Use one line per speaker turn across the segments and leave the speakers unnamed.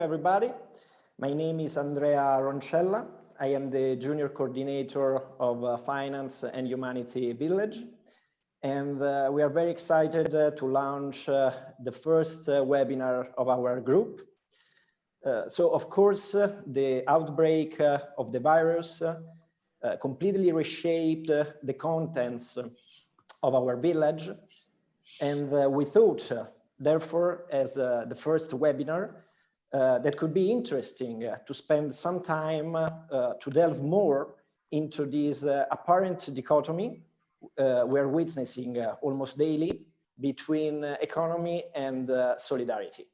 everybody. My name is Andrea Roncella. I am the Junior Coordinator of Finance and Humanity Village. And we are very excited to launch the first webinar of our group. So, of course, the outbreak of the virus completely reshaped the contents of our village. And we thought, therefore, as the first webinar, that could be interesting to spend some time to delve more into this apparent dichotomy we're witnessing almost daily between economy and solidarity.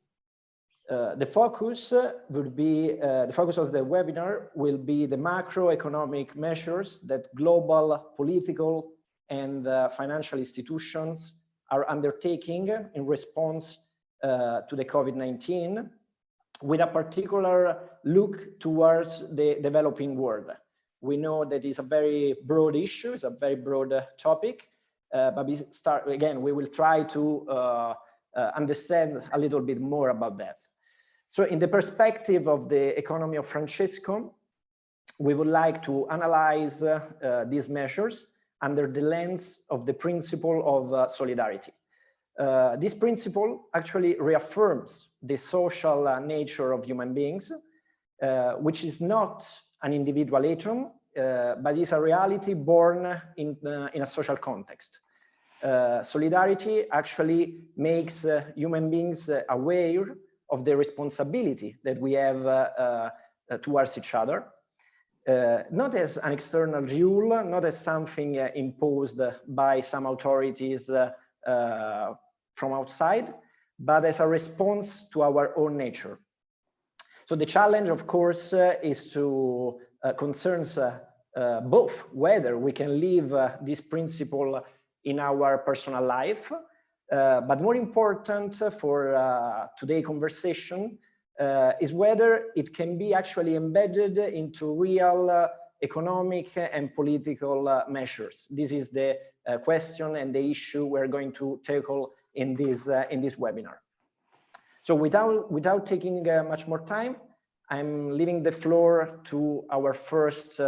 The focus would be, the focus of the webinar will be the macroeconomic measures that global political and financial institutions are undertaking in response to the COVID-19, with a particular look towards the developing world. We know that it's a very broad issue, it's a very broad topic, but we will try to understand a little bit more about that. So in the perspective of the economy of Francesco, we would like to analyze these measures under the lens of the principle of solidarity. This principle actually reaffirms the social nature of human beings, which is not an individual atom, but is a reality born in a social context. Solidarity actually makes human beings aware of the responsibility that we have towards each other, not as an external rule, not as something imposed by some authorities from outside, but as a response to our own nature. So the challenge, of course, is to concerns both whether we can live this principle in our personal life, but more important for today's conversation is whether it can be actually embedded into real economic and political measures. This is the question and the issue we're going to tackle in this webinar. So without taking much more time, I'm leaving the floor to our first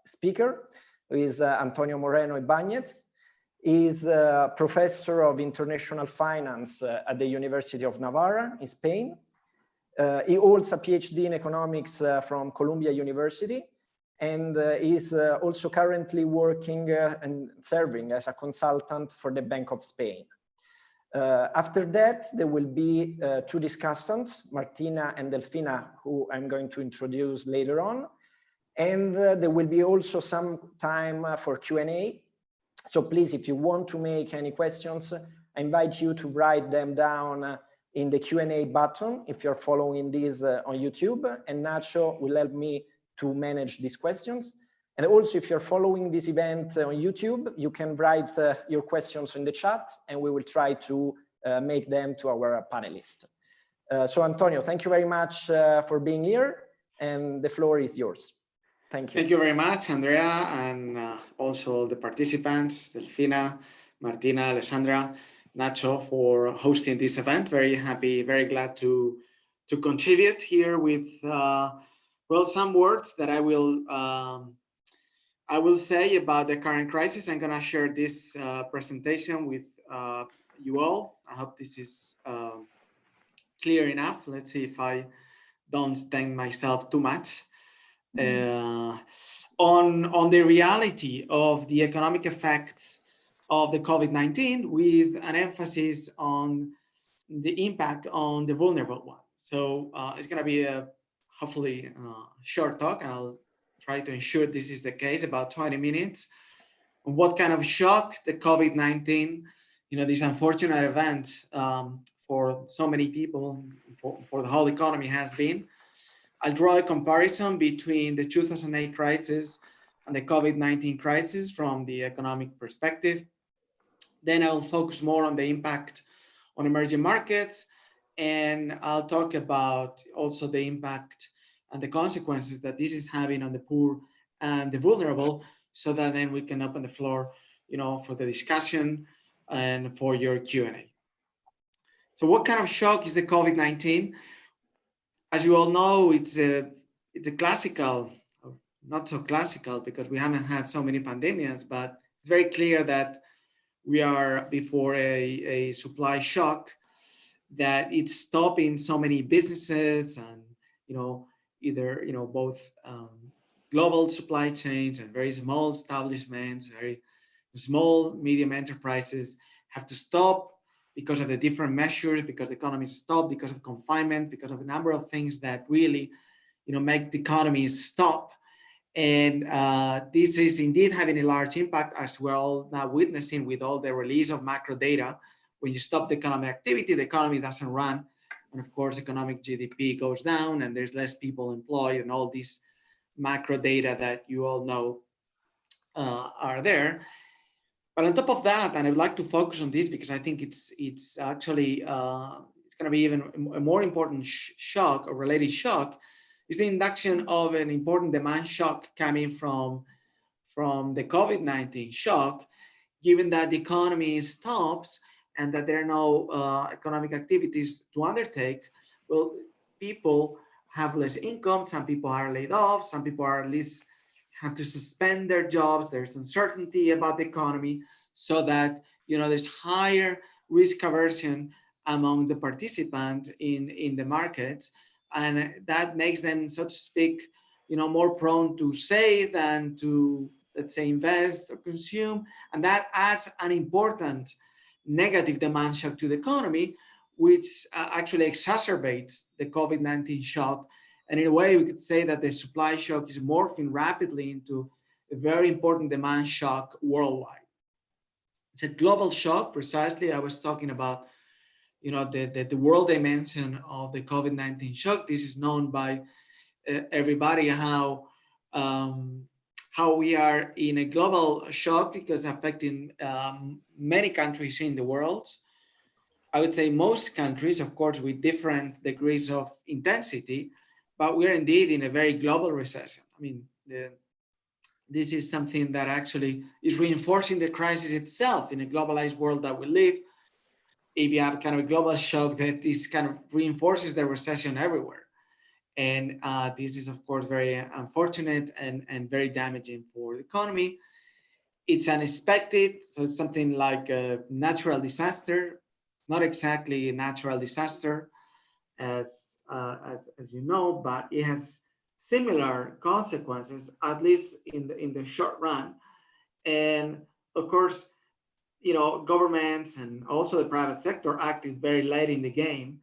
speaker, who is Antonio Moreno Ibanez. He's a professor of international finance at the University of Navarra in Spain. He holds a PhD in economics from Columbia University, and is also currently working and serving as a consultant for the Bank of Spain. After that, there will be two discussants, Martina and Delfina, who I'm going to introduce later on. And there will be also some time for Q&A. So please, if you want to make any questions, I invite you to write them down in the Q&A button if you're following this on YouTube, and Nacho will help me to manage these questions. And also, if you're following this event on YouTube, you can write your questions in the chat, and we will try to make them to our panelists. So Antonio, thank you very much for being here, and the floor is yours. Thank you.
Thank you very much, Andrea, and also the participants, Delfina, Martina, Alessandra, Nacho, for hosting this event. Very happy, very glad to contribute here with, well, some words that I will say about the current crisis. I'm going to share this presentation with you all. I hope this is clear enough. Let's see if I don't extend myself too much. On the reality of the economic effects of the COVID-19, with an emphasis on the impact on the vulnerable one. So it's going to be a hopefully short talk. I'll try to ensure this is the case, about 20 minutes. What kind of shock the COVID-19, this unfortunate event for so many people, for the whole economy has been. I'll draw a comparison between the 2008 crisis and the COVID-19 crisis from the economic perspective. Then I'll focus more on the impact on emerging markets, and I'll talk about also the impact and the consequences that this is having on the poor and the vulnerable, so that then we can open the floor, for the discussion and for your Q&A. So what kind of shock is the COVID-19? As you all know, it's a classical, not so classical because we haven't had so many pandemics, but it's very clear that we are before a supply shock, that it's stopping so many businesses and, either, both global supply chains and very small establishments, very small, medium enterprises have to stop because of the different measures, because the economy stopped, because of confinement, because of a number of things that really, make the economy stop. And this is indeed having a large impact, as we're all now witnessing with all the release of macro data. When you stop the economic activity, the economy doesn't run. And of course, economic GDP goes down and there's less people employed, and all these macro data that you all know are there. But on top of that, and I'd like to focus on this because I think it's actually, it's going to be even a more important shock or related shock, is the induction of an important demand shock coming from the COVID-19 shock, given that the economy stops and that there are no economic activities to undertake. Well, people have less income, some people are laid off, some people are at least have to suspend their jobs, there's uncertainty about the economy, so that there's higher risk aversion among the participants in the markets, and that makes them, so to speak, more prone to save than to, let's say, invest or consume, and that adds an important negative demand shock to the economy, which actually exacerbates the COVID-19 shock. And in a way, we could say that the supply shock is morphing rapidly into a very important demand shock worldwide. It's a global shock, precisely. I was talking about, the world dimension of the COVID-19 shock. This is known by everybody, how we are in a global shock because affecting many countries in the world. I would say most countries, of course, with different degrees of intensity, but we're indeed in a very global recession. I mean, this is something that actually is reinforcing the crisis itself in a globalized world that we live. If you have kind of a global shock, that this kind of reinforces the recession everywhere. And this is, of course, very unfortunate and very damaging for the economy. It's unexpected, so it's something like a natural disaster, not exactly a natural disaster, as you know, but it has similar consequences, at least in the short run. And of course, governments and also the private sector acted very late in the game,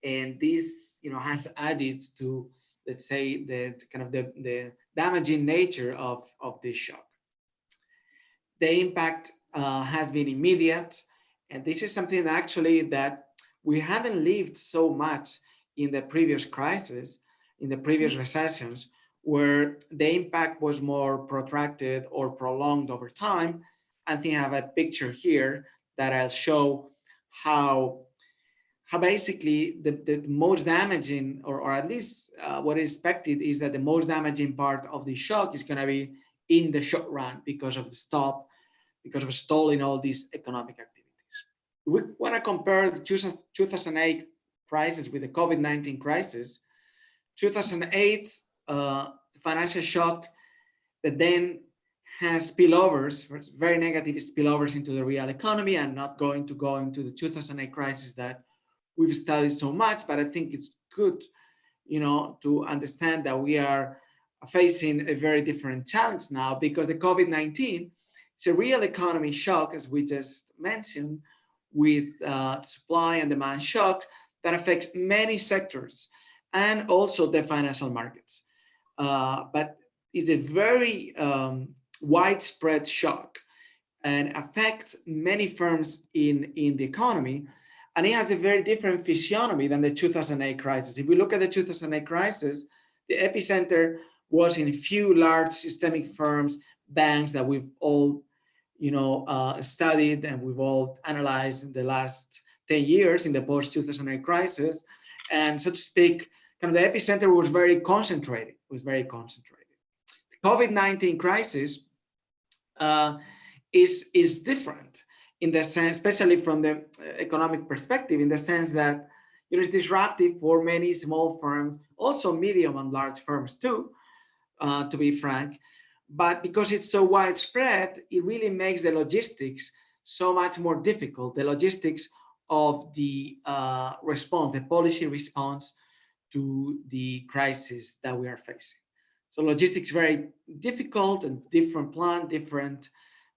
and this has added to, let's say, the kind of the damaging nature of this shock. The impact has been immediate, and this is something actually that we hadn't lived so much in the previous crisis, in the previous recessions, where the impact was more protracted or prolonged over time. I think I have a picture here that I'll show how basically the most damaging, or at least what is expected, is that the most damaging part of the shock is going to be in the short run because of the stop, because of stalling all these economic activities. We want to compare the 2008 crisis with the COVID-19 crisis. 2008, the financial shock that then has spillovers, very negative spillovers into the real economy. I'm not going to go into the 2008 crisis that we've studied so much, but I think it's good, to understand that we are facing a very different challenge now, because the COVID-19, it's a real economy shock, as we just mentioned, with supply and demand shock that affects many sectors and also the financial markets. But it's a very widespread shock and affects many firms in the economy. And it has a very different physiognomy than the 2008 crisis. If we look at the 2008 crisis, the epicenter was in a few large systemic firms, banks that we've all studied and we've all analyzed in the last 10 years in the post-2008 crisis. And so to speak, kind of the epicenter was very concentrated, The COVID-19 crisis is different in the sense, especially from the economic perspective, in the sense that, it's disruptive for many small firms, also medium and large firms too, to be frank. But because it's so widespread, it really makes the logistics so much more difficult. The logistics of the response, the policy response to the crisis that we are facing. So logistics very difficult, and different plan, different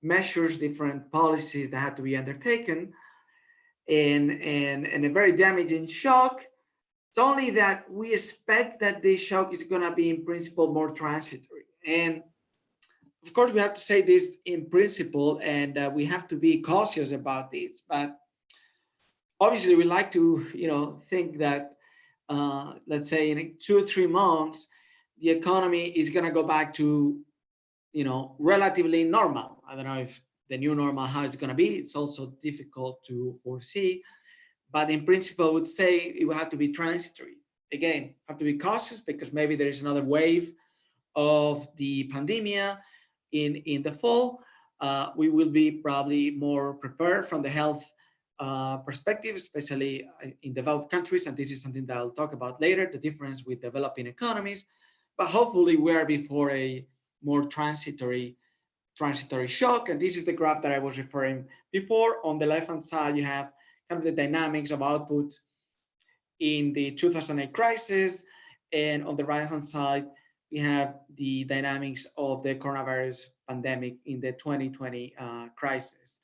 measures, different policies that have to be undertaken, and a very damaging shock. It's only that we expect that this shock is going to be in principle more transitory. And of course, we have to say this in principle, and we have to be cautious about this. But obviously, we like to, think that, let's say, in 2 or 3 months, the economy is going to go back to, relatively normal. I don't know if the new normal, how it's going to be. It's also difficult to foresee. But in principle, I would say it will have to be transitory. Again, have to be cautious because maybe there is another wave of the pandemia in the fall. We will be probably more prepared from the health perspective, especially in developed countries. And this is something that I'll talk about later, the difference with developing economies. But hopefully we are before a more transitory shock. And this is the graph that I was referring before. On the left-hand side, you have kind of the dynamics of output in the 2008 crisis. And on the right-hand side, we have the dynamics of the coronavirus pandemic in the 2020 crisis.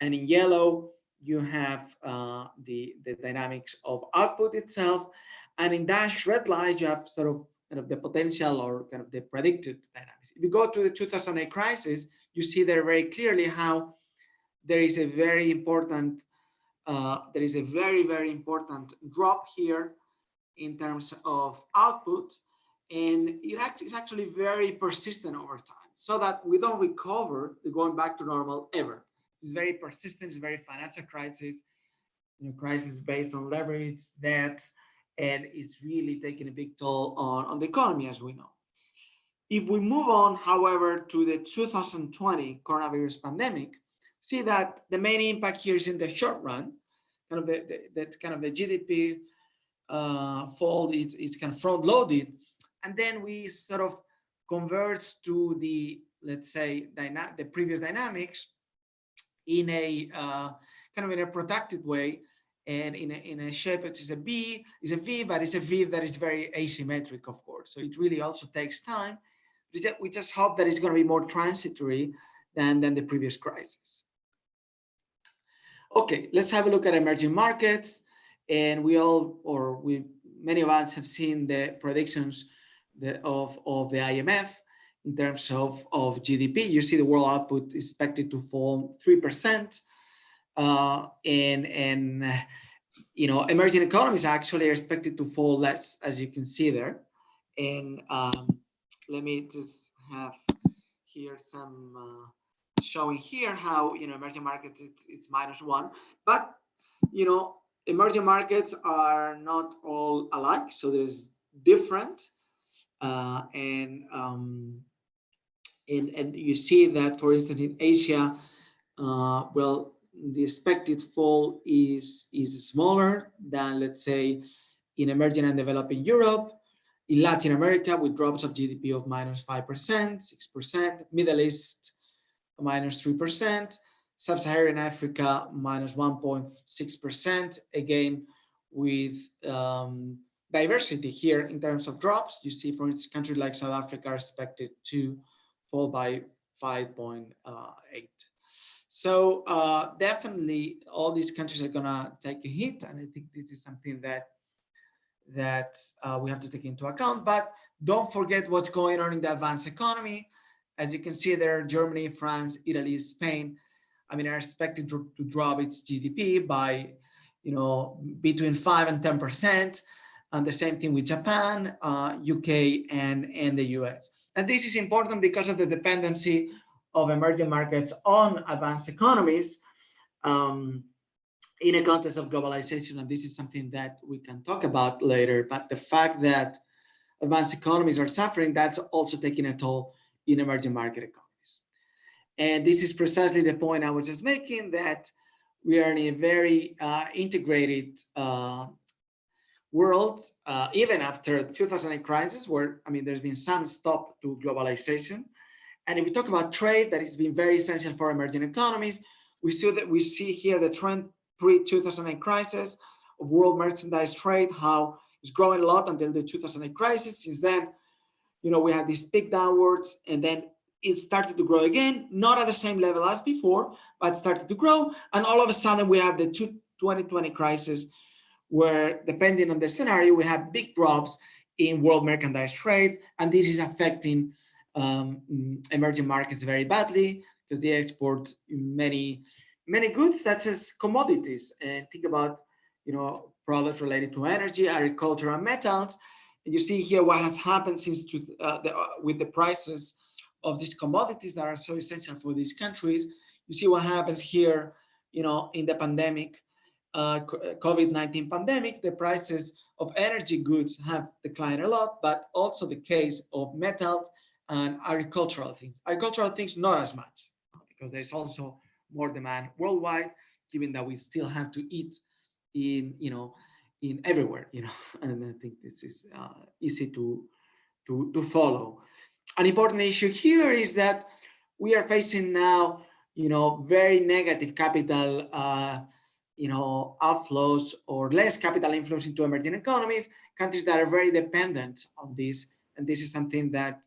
And in yellow, you have the dynamics of output itself. And in dashed red lines, you have sort of kind of the potential or kind of the predicted dynamics. If you go to the 2008 crisis, you see there very clearly how there is a very important very important drop here in terms of output, and it's actually very persistent over time, so that we don't recover going back to normal ever. It's very persistent. It's very financial crisis, crisis based on leverage, debt, and it's really taking a big toll on the economy, as we know. If we move on, however, to the 2020 coronavirus pandemic, see that the main impact here is in the short run. Kind of the GDP fall is kind of front loaded, and then we sort of converge to the, let's say, the previous dynamics in a kind of in a protected way, and in a shape which is a V, but it's a V that is very asymmetric, of course. So it really also takes time. We just hope that it's going to be more transitory than the previous crisis. Okay, let's have a look at emerging markets. And many of us have seen the predictions of the IMF in terms of GDP. You see the world output is expected to fall 3%. Emerging economies actually are expected to fall less, as you can see there. And let me just have here some showing here how emerging markets it's -1, but emerging markets are not all alike, so there's different and you see that, for instance, in Asia, well, the expected fall is smaller than, let's say, in emerging and developing Europe. In Latin America, with drops of GDP of -5%, 6%, Middle East -3%, Sub-Saharan Africa -1.6%, again with diversity here in terms of drops. You see, for instance, countries like South Africa are expected to fall by 5.8. So definitely all these countries are gonna take a hit, and I think this is something that we have to take into account. But don't forget what's going on in the advanced economy. As you can see there, Germany, France, Italy, Spain, are expected to drop its GDP by, between 5 and 10%. And the same thing with Japan, UK, and the US. And this is important because of the dependency of emerging markets on advanced economies in a context of globalization. And this is something that we can talk about later. But the fact that advanced economies are suffering, that's also taking a toll in emerging market economies. And this is precisely the point I was just making, that we are in a very integrated world, even after 2008 crisis, where, I mean, there's been some stop to globalization. And if we talk about trade, that has been very essential for emerging economies, we see here the trend pre-2008 crisis of world merchandise trade, how it's growing a lot until the 2008 crisis. Since then, we had this peak downwards, and then it started to grow again, not at the same level as before, but started to grow. And all of a sudden, we have the 2020 crisis, where, depending on the scenario, we have big drops in world merchandise trade, and this is affecting emerging markets very badly, because they export many goods, such as commodities. And think about products related to energy, agriculture, and metals. And you see here what has happened since with the prices of these commodities that are so essential for these countries. You see what happens here, in the pandemic, COVID-19 pandemic. The prices of energy goods have declined a lot, but also the case of metals and agricultural things. Agricultural things, not as much, because there's also more demand worldwide, given that we still have to eat in everywhere, and I think this is easy to follow. An important issue here is that we are facing now, very negative capital, outflows, or less capital inflows into emerging economies, countries that are very dependent on this. And this is something that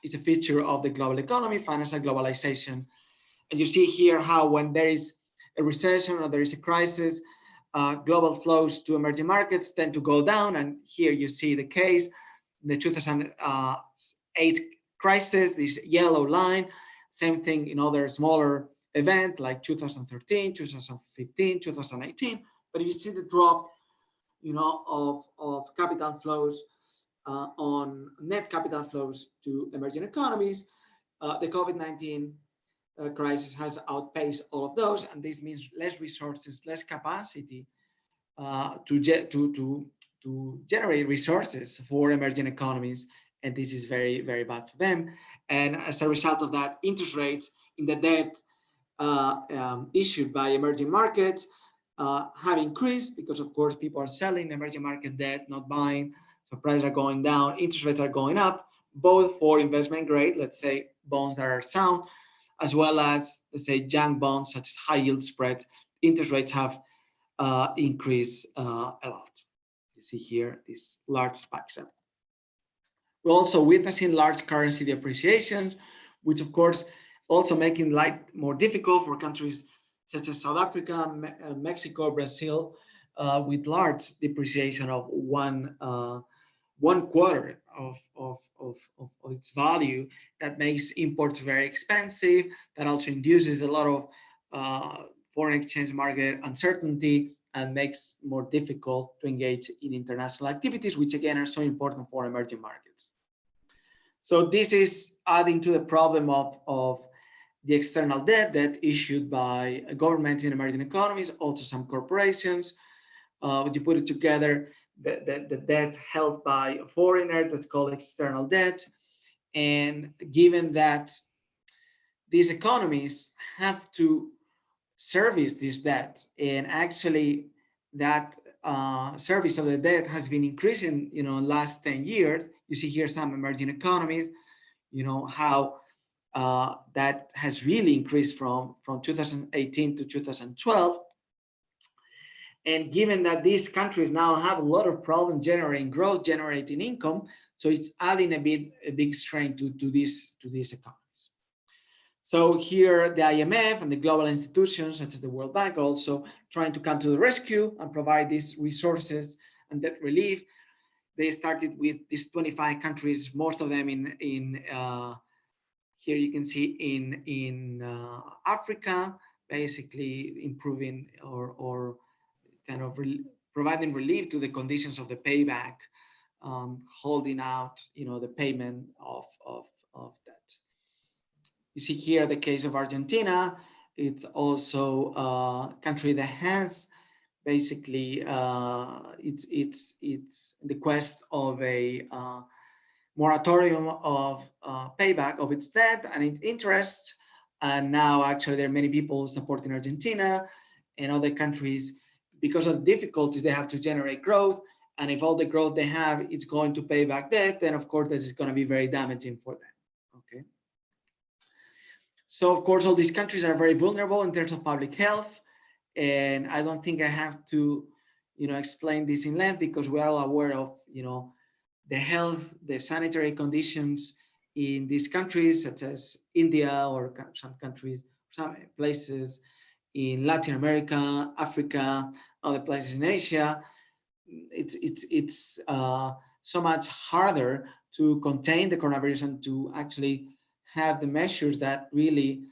is a feature of the global economy, financial globalization. And you see here how, when there is a recession or there is a crisis, global flows to emerging markets tend to go down. And here you see the case, the 2008 crisis, this yellow line. Same thing in other smaller events like 2013, 2015, 2018. But you see the drop, of capital flows, on net capital flows to emerging economies. The COVID-19 crisis has outpaced all of those, and this means less resources, less capacity to generate resources for emerging economies, and this is very, very bad for them. And as a result of that, interest rates in the debt issued by emerging markets have increased, because, of course, people are selling emerging market debt, not buying. So prices are going down, interest rates are going up, both for investment grade, let's say bonds that are sound, as well as, let's say, junk bonds, such as high yield spread. Interest rates have increased a lot. You see here these large spikes. We're also witnessing large currency depreciations, which, of course, also making life more difficult for countries such as South Africa, Mexico, Brazil, with large depreciation of one quarter of its value. That makes imports very expensive. That also induces a lot of foreign exchange market uncertainty, and makes more difficult to engage in international activities, which again are so important for emerging markets. So this is adding to the problem of the external debt issued by governments in emerging economies, also some corporations. When you put it together, the debt held by a foreigner, that's called external debt. And given that these economies have to service this debt, and actually that service of the debt has been increasing, last 10 years. You see here some emerging economies, how that has really increased from 2018 to 2012. And given that these countries now have a lot of problems generating growth, generating income, so it's adding a big strain to these economies. So here the IMF and the global institutions such as the World Bank also trying to come to the rescue and provide these resources and debt relief. They started with these 25 countries, most of them in here you can see in Africa, basically improving or kind of providing relief to the conditions of the payback, holding out, the payment of debt. You see here the case of Argentina. It's also a country that has basically it's the quest of a moratorium of payback of its debt and its interest. And now actually there are many people supporting Argentina and other countries because of the difficulties they have to generate growth And if all the growth they have is going to pay back debt, then of course this is going to be very damaging for them. Okay. So of course, all these countries are very vulnerable in terms of public health. And I don't think I have to, explain this in length, because we are all aware of, the health, the sanitary conditions in these countries, such as India, or some countries, some places in Latin America, Africa, other places in Asia. It's so much harder to contain the coronavirus and to actually have the measures that really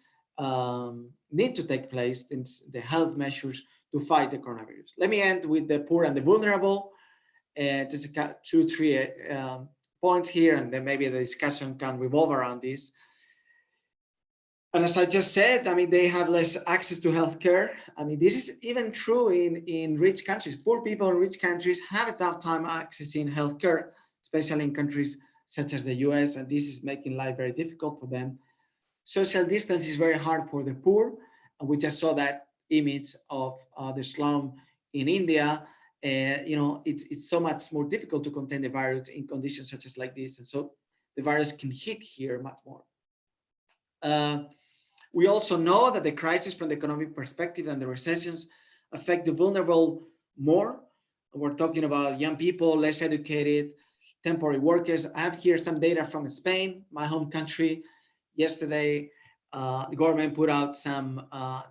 need to take place, the health measures to fight the coronavirus. Let me end with the poor and the vulnerable. Just 2-3 points here, and then maybe the discussion can revolve around this. And as I just said, I mean, they have less access to healthcare. I mean, this is even true in rich countries. Poor people in rich countries have a tough time accessing healthcare, especially in countries such as the US, and this is making life very difficult for them. Social distance is very hard for the poor, and we just saw that image of the slum in India. It's so much more difficult to contain the virus in conditions such as like this, and so the virus can hit here much more. We also know that the crisis from the economic perspective and the recessions affect the vulnerable more. We're talking about young people, less educated, temporary workers. I have here some data from Spain, my home country. Yesterday, the government put out some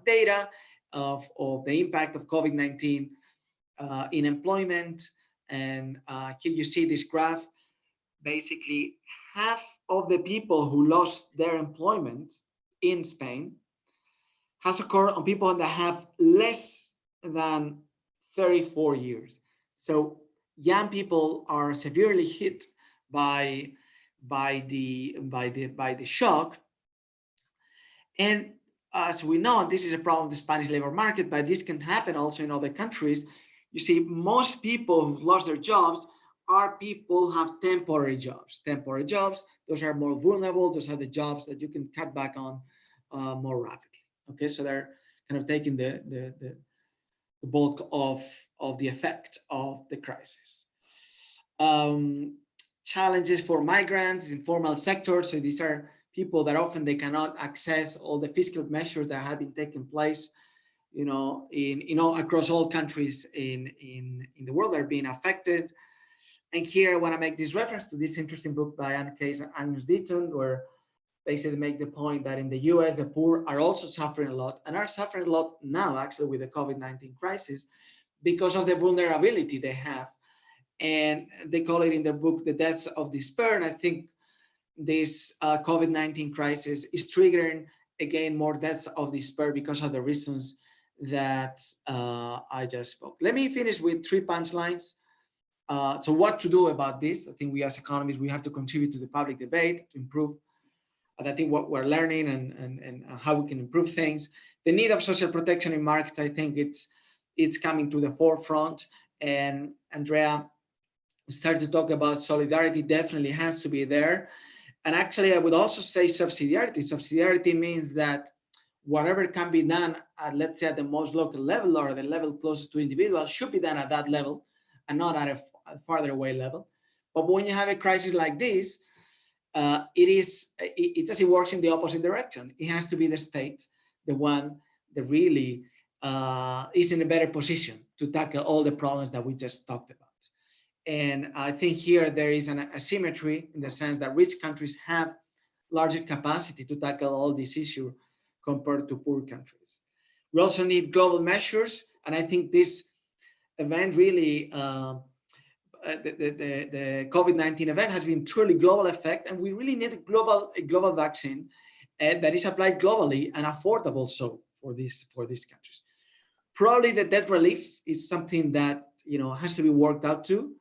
data of the impact of COVID-19 in employment. And here you see this graph. Basically, half of the people who lost their employment in Spain has occurred on people that have less than 34 years. So young people are severely hit by the shock. And as we know, this is a problem of the Spanish labor market, but this can happen also in other countries. You see, most people who've lost their jobs are people who have temporary jobs. Temporary jobs, those are more vulnerable. Those are the jobs that you can cut back on more rapidly. Okay, so they're kind of taking the bulk of the effect of the crisis. Challenges for migrants, informal sectors. So these are people that often they cannot access all the fiscal measures that have been taking place, across all countries in the world that are being affected. And here I want to make this reference to this interesting book by Anne Case and Agnes Deaton, where basically make the point that in the US, the poor are also suffering a lot, and are suffering a lot now actually with the COVID-19 crisis because of the vulnerability they have. And they call it in their book, the deaths of despair. And I think this COVID-19 crisis is triggering again more deaths of despair because of the reasons that I just spoke. Let me finish with 3 punchlines. So what to do about this? I think we as economists, we have to contribute to the public debate to improve. And I think what we're learning and how we can improve things. The need of social protection in markets, I think it's coming to the forefront. And Andrea started to talk about solidarity, definitely has to be there. And actually, I would also say subsidiarity. Subsidiarity means that whatever can be done at, let's say, at the most local level or the level closest to individuals should be done at that level and not at a farther away level. But when you have a crisis like this, it just works in the opposite direction. It has to be the state, the one that really is in a better position to tackle all the problems that we just talked about. And I think here there is an asymmetry in the sense that rich countries have larger capacity to tackle all these issues compared to poor countries. We also need global measures, and I think this event really, the COVID-19 event has been truly global effect, and we really need a global vaccine that is applied globally and affordable so for these countries. Probably the debt relief is something that has to be worked out too.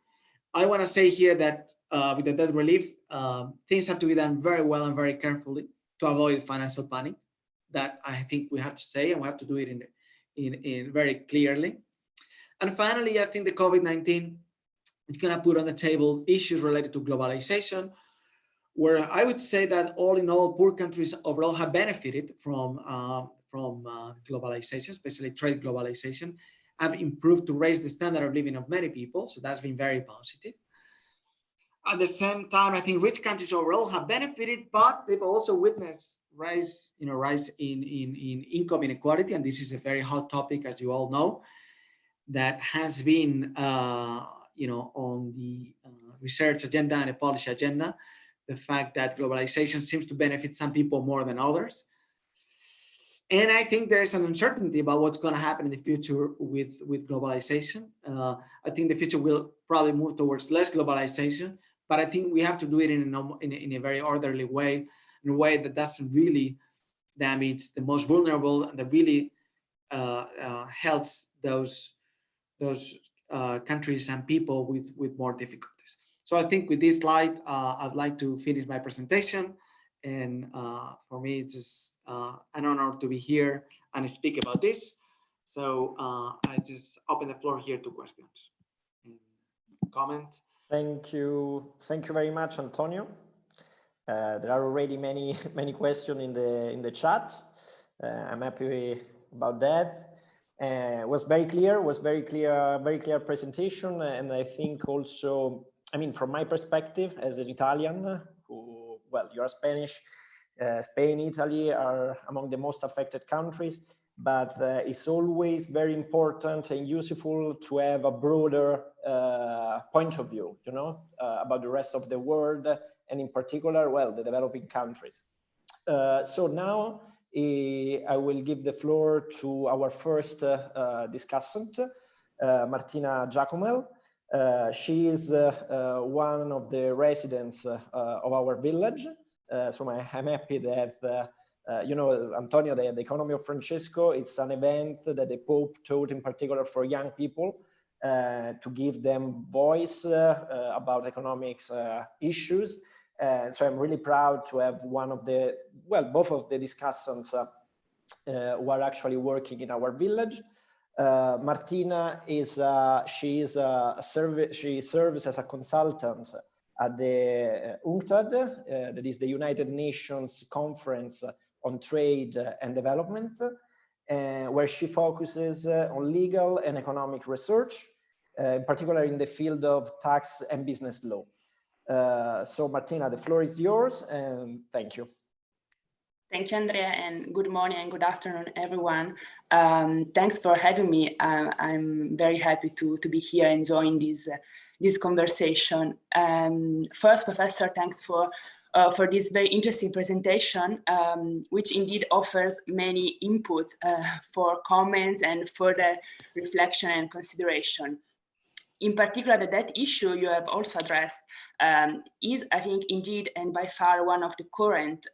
I want to say here that with the debt relief, things have to be done very well and very carefully to avoid financial panic. That I think we have to say, and we have to do it in very clearly. And finally, I think the COVID-19 is going to put on the table issues related to globalization, where I would say that all in all, poor countries overall have benefited from globalization, especially trade globalization. have improved to raise the standard of living of many people. So that's been very positive. At the same time, I think rich countries overall have benefited, but they've also witnessed rise in income inequality, and this is a very hot topic, as you all know, that has been on the research agenda and a policy agenda. The fact that globalization seems to benefit some people more than others. And I think there is an uncertainty about what's going to happen in the future with globalization. I think the future will probably move towards less globalization, but I think we have to do it in a very orderly way, in a way that doesn't really damage the most vulnerable and that really helps those countries and people with more difficulties. So I think with this slide, I'd like to finish my presentation. And for me, it's just an honor to be here and speak about this. So I just open the floor here to questions and comments.
Thank you very much, Antonio. There are already many questions in the chat. I'm happy about that. Was very clear, very clear presentation. And I think also, I mean, from my perspective as an Italian, well, you're Spanish, Spain, Italy are among the most affected countries, but it's always very important and useful to have a broader point of view, about the rest of the world, and in particular, well, the developing countries. So now I will give the floor to our first discussant, Martina Giacomel. She is one of the residents of our village. So I'm happy that, Antonio, the Economy of Francesco, it's an event that the Pope taught in particular for young people to give them voice about economics issues. So I'm really proud to have both of the discussants who are actually working in our village. Martina she serves as a consultant at the UNCTAD, that is the United Nations Conference on Trade and Development, where she focuses on legal and economic research, in particular in the field of tax and business law. So Martina, the floor is yours, and thank you.
Thank you, Andrea, and good morning and good afternoon, everyone. Thanks for having me. I'm very happy to be here and join this conversation. First, Professor, thanks for this very interesting presentation, which indeed offers many inputs for comments and further reflection and consideration. In particular, that issue you have also addressed is, I think, indeed and by far one of the current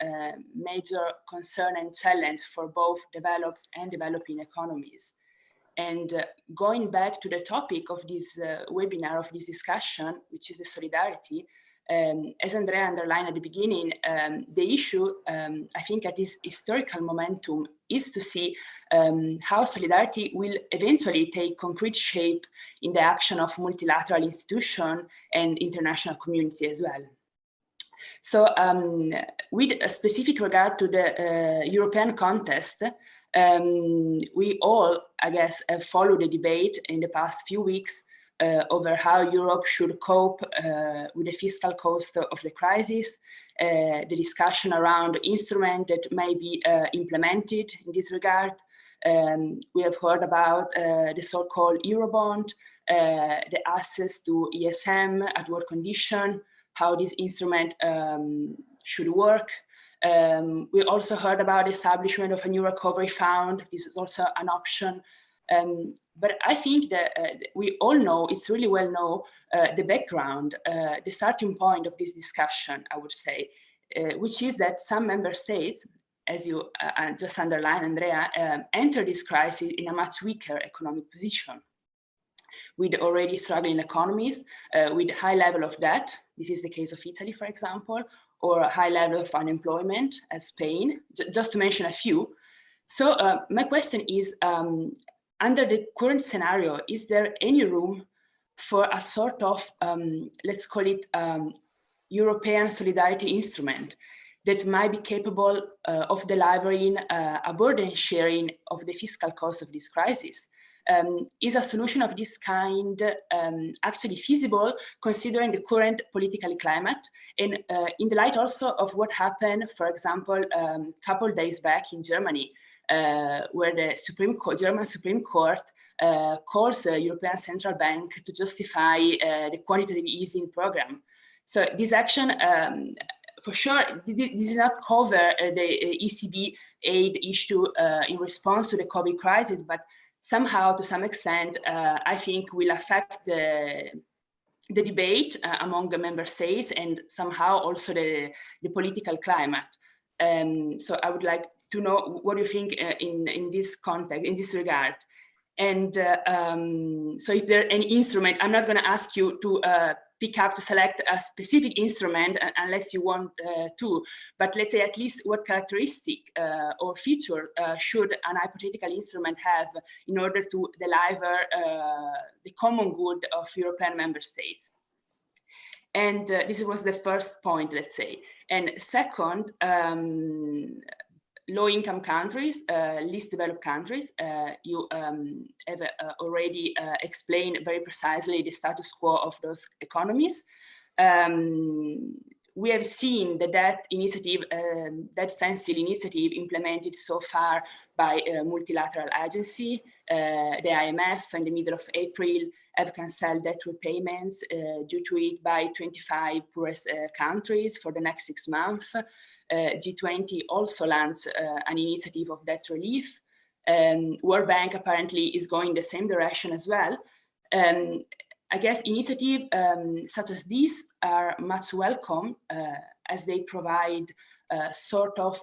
major concern and challenge for both developed and developing economies. And going back to the topic of this webinar, of this discussion, which is the solidarity, as Andrea underlined at the beginning, the issue, I think, at this historical momentum is to see how solidarity will eventually take concrete shape in the action of multilateral institutions and international community as well. So with a specific regard to the European context, we all, I guess, have followed the debate in the past few weeks over how Europe should cope with the fiscal cost of the crisis, the discussion around instruments that may be implemented in this regard. We have heard about the so-called Eurobond, the access to ESM at what condition, how this instrument should work. We also heard about the establishment of a new recovery fund. This is also an option. But I think that we all know, it's really well known, the background, the starting point of this discussion, I would say, which is that some member states, as you just underlined, Andrea, enter this crisis in a much weaker economic position, with already struggling economies, with high level of debt. This is the case of Italy, for example, or a high level of unemployment as Spain, just to mention a few. So my question is, under the current scenario, is there any room for a sort of, let's call it European solidarity instrument that might be capable of delivering a burden sharing of the fiscal cost of this crisis? Is a solution of this kind actually feasible considering the current political climate, and in the light also of what happened, for example, a couple of days back in Germany, where the German Supreme Court calls the European Central Bank to justify the quantitative easing program. So this action, for sure, this does not cover the ECB aid issue in response to the COVID crisis, but somehow, to some extent, I think will affect the debate among the member states and somehow also the political climate. So I would like to know what you think in this context, in this regard. And so if there are any instrument, I'm not going to ask you to to select a specific instrument unless you want to, but let's say at least what characteristic or feature should an hypothetical instrument have in order to deliver the common good of European member states. And this was the first point, let's say. And second, low-income countries, least developed countries, you have already explained very precisely the status quo of those economies. We have seen the debt initiative, debt stencil initiative implemented so far by a multilateral agency. The IMF in the middle of April have cancelled debt repayments due to it by 25 poorest countries for the next 6 months. G20 also launched an initiative of debt relief. World Bank apparently is going the same direction as well. I guess initiatives such as these are much welcome as they provide sort of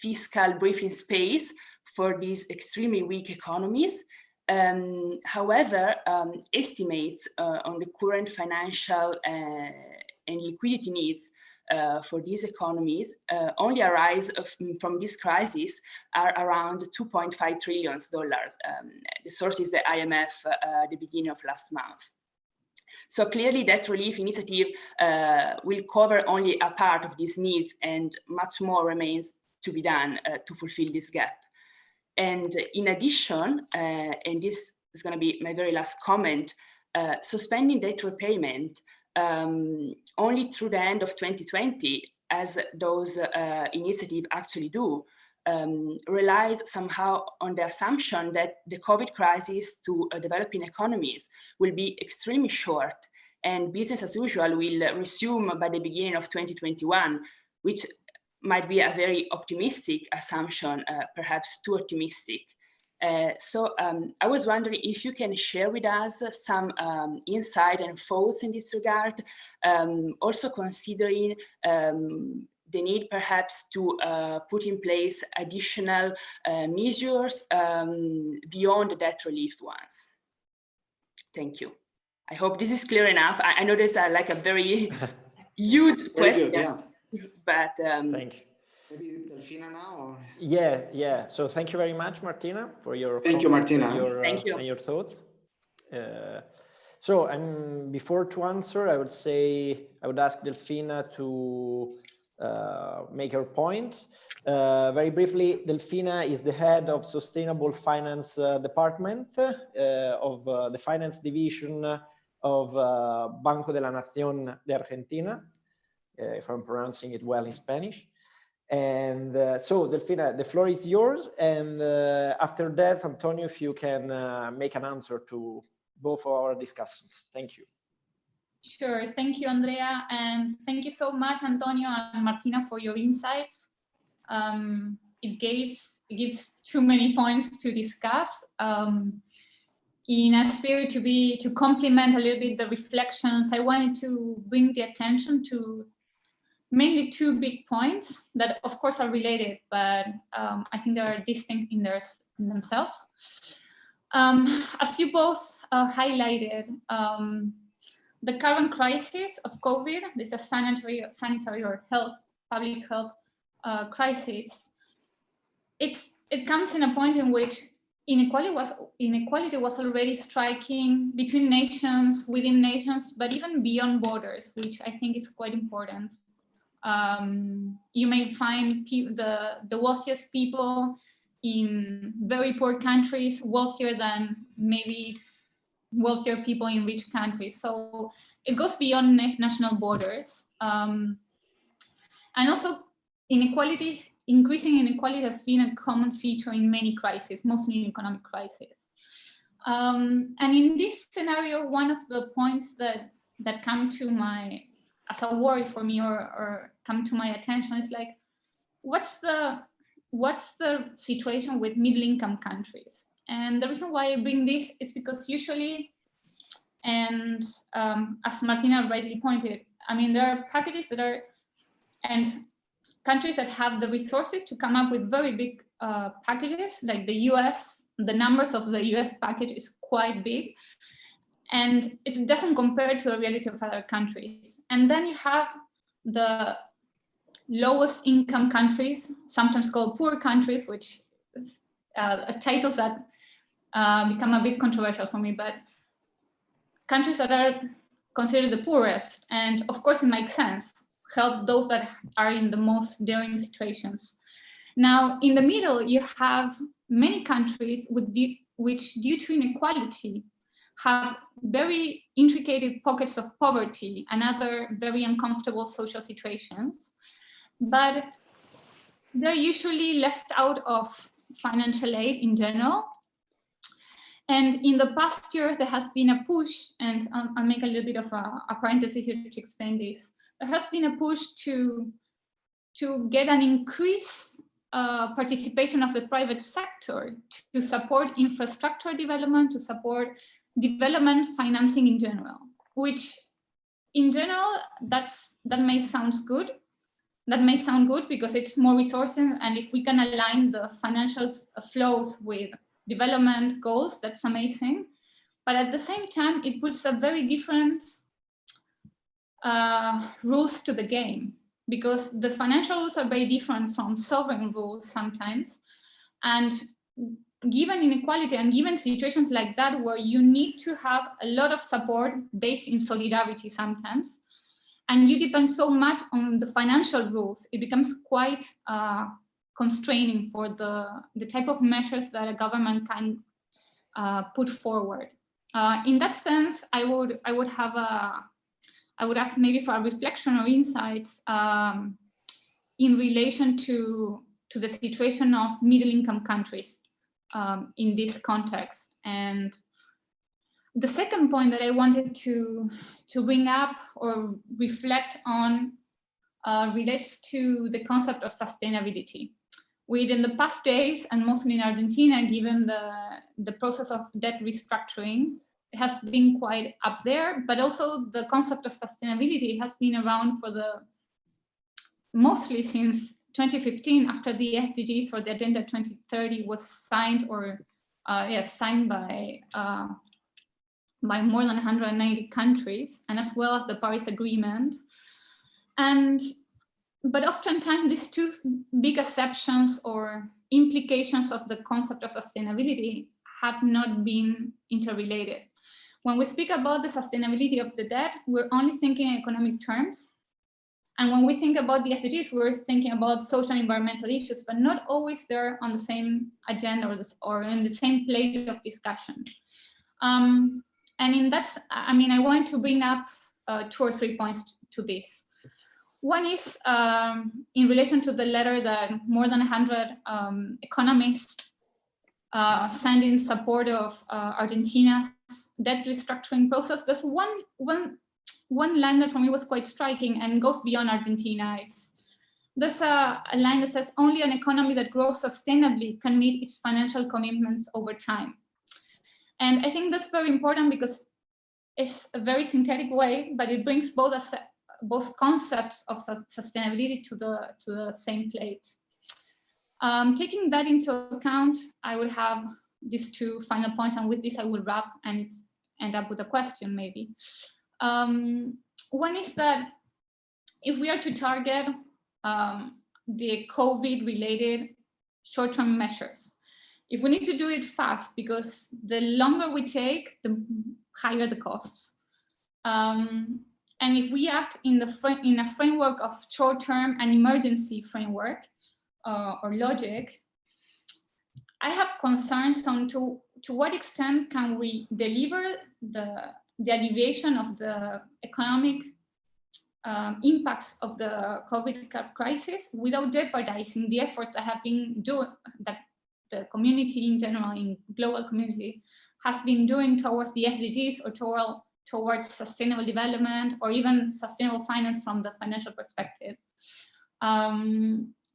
fiscal breathing space for these extremely weak economies. However, estimates on the current financial and liquidity needs for these economies only arise from this crisis are around $2.5 trillion. The source is the IMF the beginning of last month. So clearly debt relief initiative will cover only a part of these needs, and much more remains to be done to fulfill this gap. And in addition, and this is going to be my very last comment, suspending debt repayment only through the end of 2020, as those initiatives actually do, relies somehow on the assumption that the COVID crisis to developing economies will be extremely short and business as usual will resume by the beginning of 2021, which might be a very optimistic assumption, perhaps too optimistic. So I was wondering if you can share with us some insight and thoughts in this regard, also considering the need perhaps to put in place additional measures beyond the debt relief ones. Thank you. I hope this is clear enough. I know there's like a very huge question,
yeah.
But
thank you.
Maybe Delfina now? Or?
Yeah. So thank you very much, Martina, for your
thank you, Martina.
Thank you.
And your thoughts. So before to answer, I would ask Delfina to make her point. Very briefly, Delfina is the head of Sustainable Finance Department of the Finance Division of Banco de la Nación de Argentina, if I'm pronouncing it well in Spanish. And so, Delfina, the floor is yours. And after that, Antonio, if you can make an answer to both of our discussions. Thank you.
Sure. Thank you, Andrea. And thank you so much, Antonio and Martina, for your insights. It gives too many points to discuss. In a spirit to complement a little bit the reflections, I wanted to bring the attention to mainly 2 big points that, of course, are related, but I think they are distinct in themselves. As you both highlighted, the current crisis of COVID, this is a sanitary or public health crisis. It comes in a point in which inequality was already striking between nations, within nations, but even beyond borders, which I think is quite important. You may find the wealthiest people in very poor countries wealthier than maybe wealthier people in rich countries. So it goes beyond national borders. And also inequality, increasing inequality has been a common feature in many crises, mostly in economic crises. And in this scenario, one of the points that come to my, as a worry for me, or come to my attention is like, what's the situation with middle-income countries? And the reason why I bring this is because usually, and as Martina rightly pointed, I mean, there are packages that are, and countries that have the resources to come up with very big packages, like the US. The numbers of the US package is quite big, and it doesn't compare to the reality of other countries. And then you have the lowest income countries, sometimes called poor countries, which is titles that become a bit controversial for me, but countries that are considered the poorest, and of course it makes sense, help those that are in the most daring situations. Now, in the middle, you have many countries which, due to inequality, have very intricate pockets of poverty and other very uncomfortable social situations, but they're usually left out of financial aid in general. And in the past years, there has been a push, and I'll make a little bit of a parenthesis here to explain this. There has been a push to get an increased participation of the private sector to support infrastructure development, to support development financing in general, which in general, that may sound good. That may sound good because it's more resources, and if we can align the financial flows with development goals, that's amazing. But at the same time, it puts a very different rules to the game, because the financial rules are very different from sovereign rules sometimes. And given inequality and given situations like that, where you need to have a lot of support based in solidarity sometimes, and you depend so much on the financial rules, it becomes quite constraining for the type of measures that a government can put forward. In that sense, I would ask maybe for a reflection or insights in relation to the situation of middle-income countries in this context. And the second point that I wanted to bring up or reflect on relates to the concept of sustainability. Within the past days, and mostly in Argentina, given the process of debt restructuring, it has been quite up there, but also the concept of sustainability has been around for mostly since 2015, after the SDGs or the Agenda 2030 was signed, or signed by more than 190 countries, and as well as the Paris Agreement. But oftentimes these two big exceptions or implications of the concept of sustainability have not been interrelated. When we speak about the sustainability of the debt, we're only thinking in economic terms. And when we think about the SDGs, we're thinking about social and environmental issues, but not always they're on the same agenda or in the same plate of discussion. And in that, I mean, I want to bring up 2 or 3 points to this. One is in relation to the letter that more than 100 economists sent in support of Argentina's debt restructuring process. There's one line that for me was quite striking and goes beyond Argentina. There's a line that says, only an economy that grows sustainably can meet its financial commitments over time. And I think that's very important because it's a very synthetic way, but it brings both concepts of sustainability to the same plate. Taking that into account, I would have these 2 final points, and with this I will wrap and end up with a question maybe. One is that if we are to target the COVID-related short-term measures, if we need to do it fast, because the longer we take, the higher the costs. And if we act in a framework of short-term and emergency framework or logic, I have concerns on to what extent can we deliver the alleviation of the economic impacts of the COVID crisis without jeopardizing the efforts that have been doing, that the community in general, in global community, has been doing towards the SDGs or towards sustainable development or even sustainable finance from the financial perspective.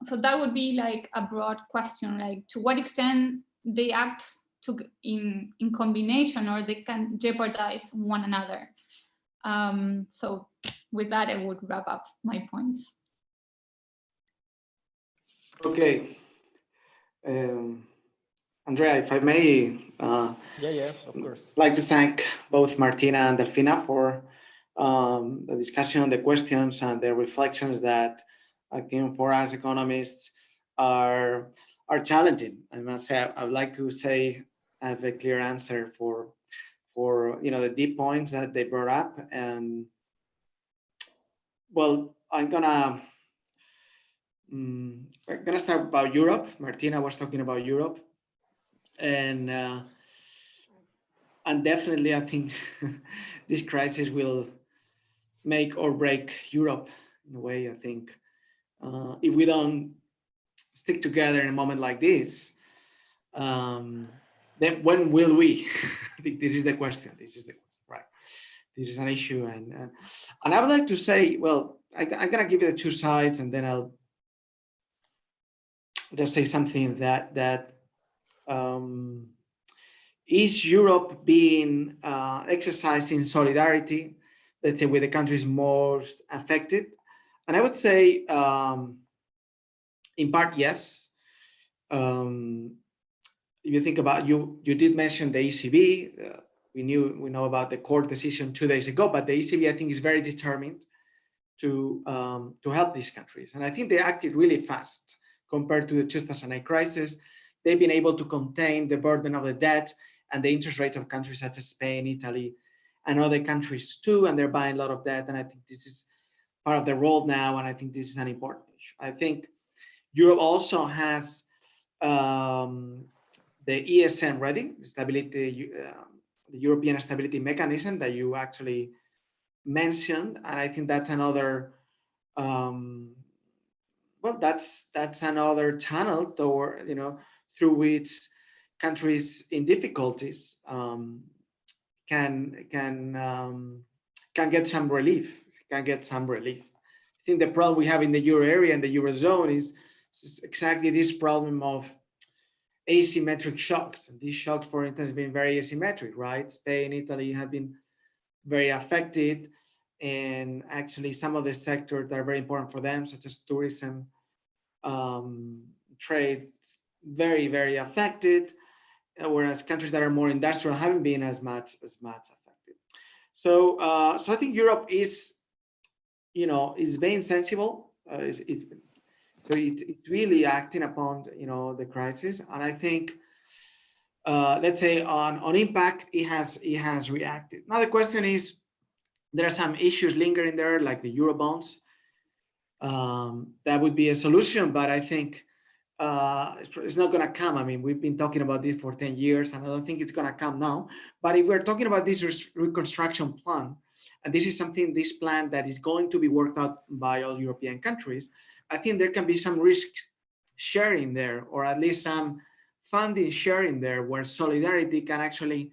So that would be like a broad question, like to what extent they act in combination or they can jeopardize one another. So with that, I would wrap up my points.
Okay. Andrea, if I may,
yeah, of course.
I'd like to thank both Martina and Delfina for the discussion on the questions and the reflections that I think for us economists are challenging. I must say, I would like to say I have a clear answer for the deep points that they brought up. And well, I'm gonna start about Europe. Martina was talking about Europe, and definitely I think this crisis will make or break Europe in a way. I think if we don't stick together in a moment like this, then when will we? I think this is the question. This is the question, right? This is an issue, and I would like to say, well, I'm gonna give you the two sides, and then I'll just say something that is Europe being exercising solidarity, let's say, with the countries most affected? And I would say, in part, yes. If you think about, you did mention the ECB. We know about the court decision 2 days ago, but the ECB, I think, is very determined to help these countries. And I think they acted really fast compared to the 2008 crisis. They've been able to contain the burden of the debt and the interest rates of countries such as Spain, Italy, and other countries too, and they're buying a lot of debt. And I think this is part of the role now, and I think this is an important issue. I think Europe also has the ESM ready, the European Stability Mechanism that you actually mentioned, and I think that's another that's another channel toward, through which countries in difficulties can get some relief. I think the problem we have in the euro area and the eurozone is exactly this problem of asymmetric shocks. And these shocks, for instance, have been very asymmetric, right? Spain, Italy have been very affected, and actually some of the sectors that are very important for them, such as tourism, trade, very, very affected, whereas countries that are more industrial haven't been as much affected. So I think Europe is being sensible. It's really acting upon the crisis, and I think let's say on impact, it has reacted. Now the question is, there are some issues lingering there, like the euro bonds. That would be a solution, but I think it's not going to come. I mean, we've been talking about this for 10 years, and I don't think it's going to come now. But if we're talking about this reconstruction plan, and this plan that is going to be worked out by all European countries, I think there can be some risk sharing there, or at least some funding sharing there, where solidarity can actually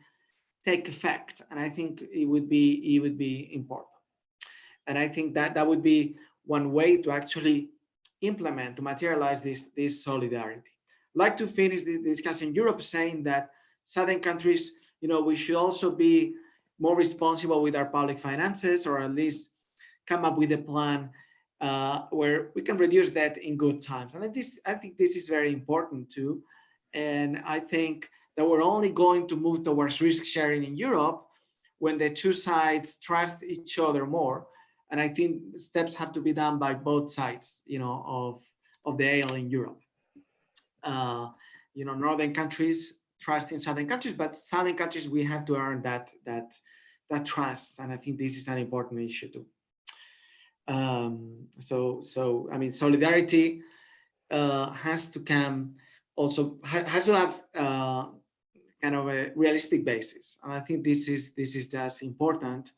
take effect. And I think it would be important. And I think that would be one way to actually implement, to materialize this solidarity. I'd like to finish the discussion in Europe saying that southern countries, we should also be more responsible with our public finances, or at least come up with a plan where we can reduce debt in good times. And I think this is very important too. And I think that we're only going to move towards risk sharing in Europe when the two sides trust each other more. And I think steps have to be done by both sides, of the aisle in Europe. Northern countries trusting southern countries, but southern countries, we have to earn that trust. And I think this is an important issue too. So I mean, solidarity has to come also has to have kind of a realistic basis. And I think this is just important,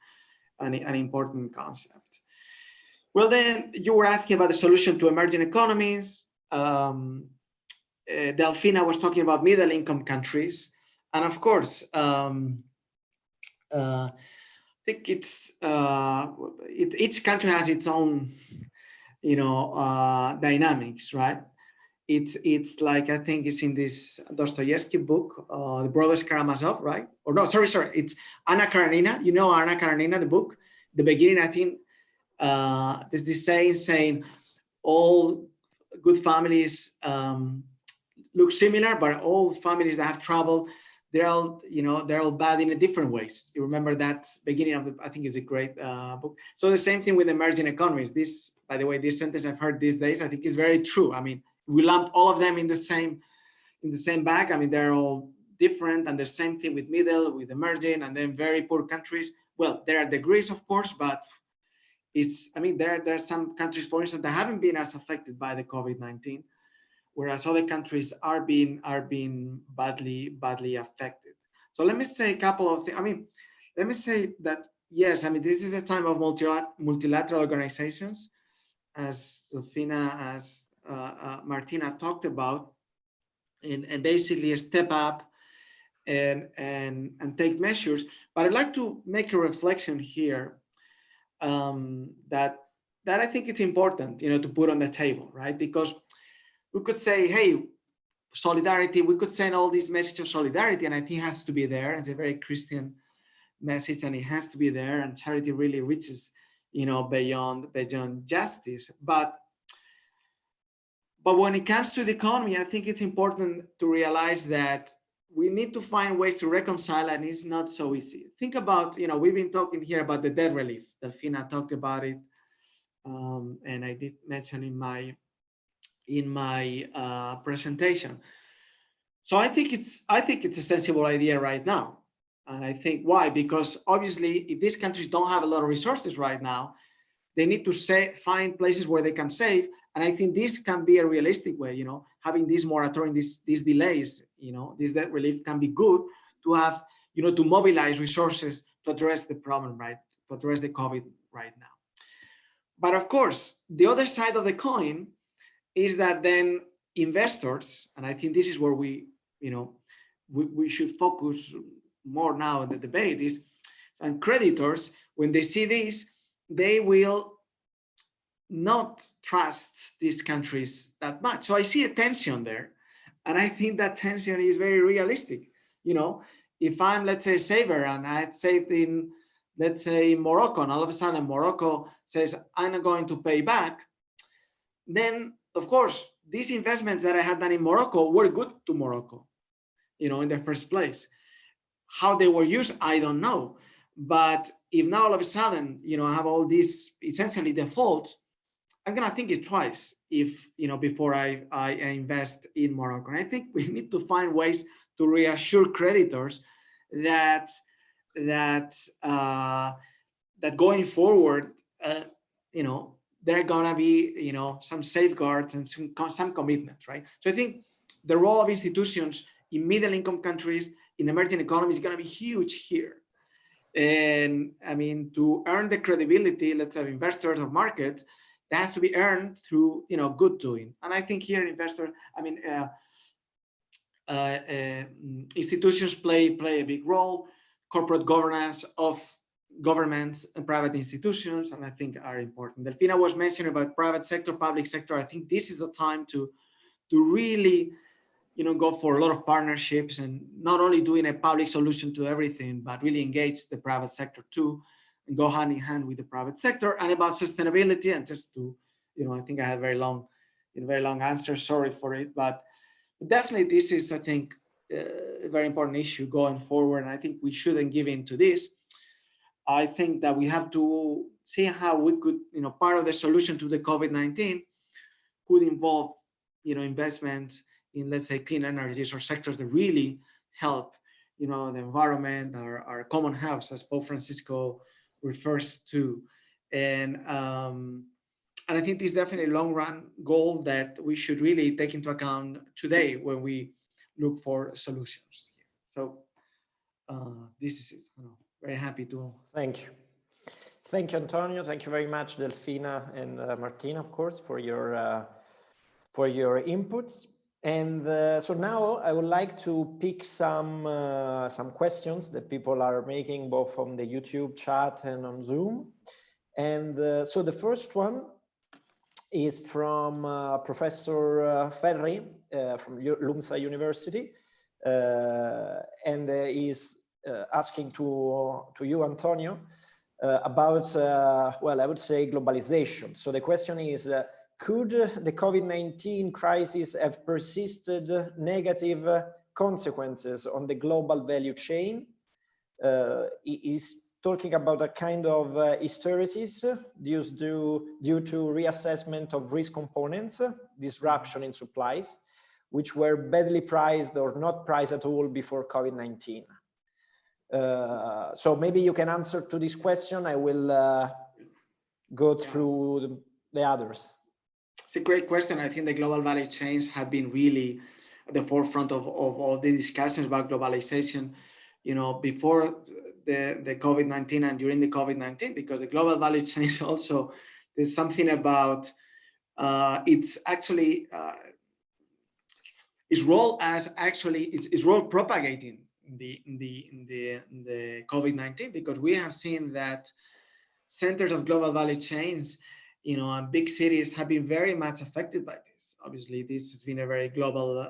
an important concept. Well, then you were asking about the solution to emerging economies. Delfina was talking about middle income countries. And of course, I think it's each country has its own, dynamics, right? It's like, I think it's in this Dostoevsky book, The Brothers Karamazov, right? Or no, sorry, it's Anna Karenina. You know Anna Karenina, the book. The beginning, I think, there's this saying all good families look similar, but all families that have trouble, they're all bad in a different ways. You remember that beginning of I think it's a great book. So the same thing with emerging economies. This, by the way, this sentence I've heard these days, I think is very true. I mean, we lump all of them in the same bag. I mean, they're all different, and the same thing with middle, with emerging, and then very poor countries. Well, there are degrees, of course, but there are some countries, for instance, that haven't been as affected by the COVID-19, whereas other countries are being badly affected. So let me say a couple of things. Let me say that, yes, this is a time of multilateral organizations, as Delfina, as Martina talked about, and basically step up and take measures. But I'd like to make a reflection here that I think it's important, to put on the table, right? Because we could say, hey, solidarity, we could send all these messages of solidarity, and I think it has to be there. It's a very Christian message, and it has to be there, and charity really reaches, beyond justice. But when it comes to the economy, I think it's important to realize that we need to find ways to reconcile, and it's not so easy. Think about, we've been talking here about the debt relief. Delfina talked about it, and I did mention in my presentation. So I think it's a sensible idea right now. And I think why? Because obviously, if these countries don't have a lot of resources right now, they need to find places where they can save. And I think this can be a realistic way, having this moratorium, these delays, this debt relief can be good to have, to mobilize resources to address the problem, right? To address the COVID right now. But of course, the other side of the coin is that then investors, and I think this is where we should focus more now in the debate, is, and creditors, when they see this, they will not trust these countries that much. So I see a tension there, and I think that tension is very realistic. If I'm, let's say, a saver, and I had saved in, let's say, Morocco, and all of a sudden Morocco says, I'm not going to pay back, then of course, these investments that I had done in Morocco were good to Morocco, in the first place. How they were used, I don't know. But if now all of a sudden, I have all these essentially defaults, I'm gonna think it twice if, before I invest in Morocco. And I think we need to find ways to reassure creditors that going forward, there are gonna be, some safeguards and some commitments, right? So I think the role of institutions in middle-income countries, in emerging economies, is gonna be huge here. And to earn the credibility, let's say, of investors, of markets, that has to be earned through, good doing. And I think here, institutions play a big role. Corporate governance of governments and private institutions, and I think are important. Delfina was mentioning about private sector, public sector. I think this is the time to really, go for a lot of partnerships, and not only doing a public solution to everything, but really engage the private sector too, and go hand in hand with the private sector. And about sustainability, and just to, I think I had a very long answer, sorry for it, but definitely this is, I think, a very important issue going forward, and I think we shouldn't give in to this. I think that we have to see how we could, part of the solution to the COVID-19 could involve, investments in, let's say, clean energies or sectors that really help, the environment, our common house, as Pope Francisco refers to. And I think this is definitely a long-run goal that we should really take into account today when we look for solutions. So this is it. Very happy to.
Thank you. Thank you, Antonio. Thank you very much, Delfina and Martina, of course, for your inputs. And so now I would like to pick some questions that people are making both on the YouTube chat and on Zoom. And so the first one is from Professor Ferri from LUMSA University, and is asking to you, Antonio, about, well, I would say globalization. So the question is, could the COVID-19 crisis have persisted negative consequences on the global value chain? Is talking about a kind of hysteresis due to reassessment of risk components, disruption in supplies, which were badly priced or not priced at all before COVID-19. So maybe you can answer to this question. I will go through the others.
It's a great question. I think the global value chains have been really at the forefront of all the discussions about globalization, you know, before the COVID-19 and during the COVID-19, because the global value chains also, there's something about it's actually its role as actually its role propagating the COVID-19, because we have seen that centers of global value chains, you know, and big cities have been very much affected by this. Obviously, this has been a very global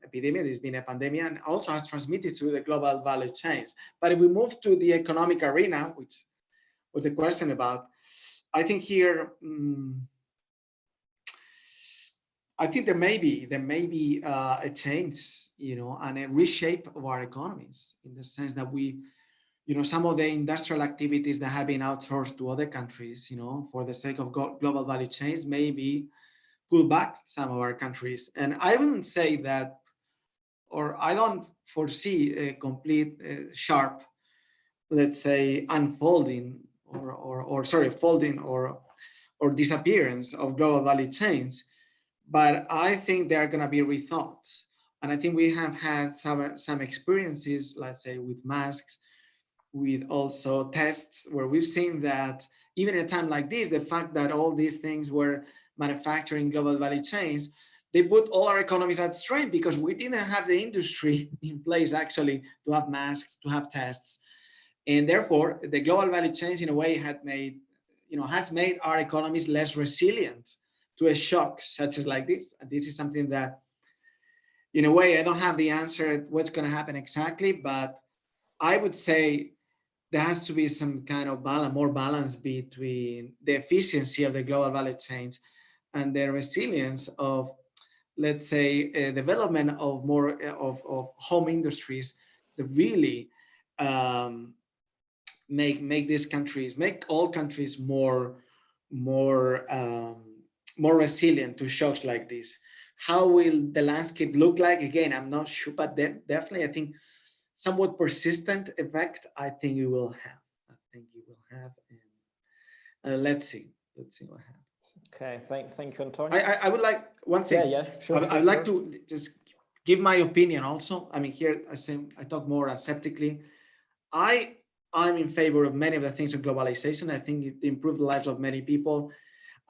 epidemic. There's been a pandemic, and also has transmitted to the global value chains. But if we move to the economic arena, which was the question about, I think here, I think there may be a change, you know, and a reshape of our economies, in the sense that we, you know, some of the industrial activities that have been outsourced to other countries, you know, for the sake of global value chains, maybe pull back some of our countries. And I wouldn't say that, or I don't foresee a complete sharp, let's say, unfolding or folding or disappearance of global value chains. But I think they are going to be rethought. And I think we have had some experiences, let's say, with masks, with also tests, where we've seen that even at a time like this, the fact that all these things were manufacturing global value chains, they put all our economies at strain, because we didn't have the industry in place actually to have masks, to have tests. And therefore, the global value chains in a way has made our economies less resilient to a shock such as like this. And this is something that, in a way, I don't have the answer at what's going to happen exactly, but I would say there has to be some kind of more balance between the efficiency of the global value chains and the resilience of, let's say, a development of more of home industries that really make all countries more resilient to shocks like this. How will the landscape look like? Again, I'm not sure, but definitely I think somewhat persistent effect, I think you will have. And let's see what happens.
Okay, thank you, Antonio.
I would like one thing.
Yeah, sure.
I'd like to just give my opinion also. I mean, here I talk more aseptically. I'm in favor of many of the things of globalization. I think it improved the lives of many people,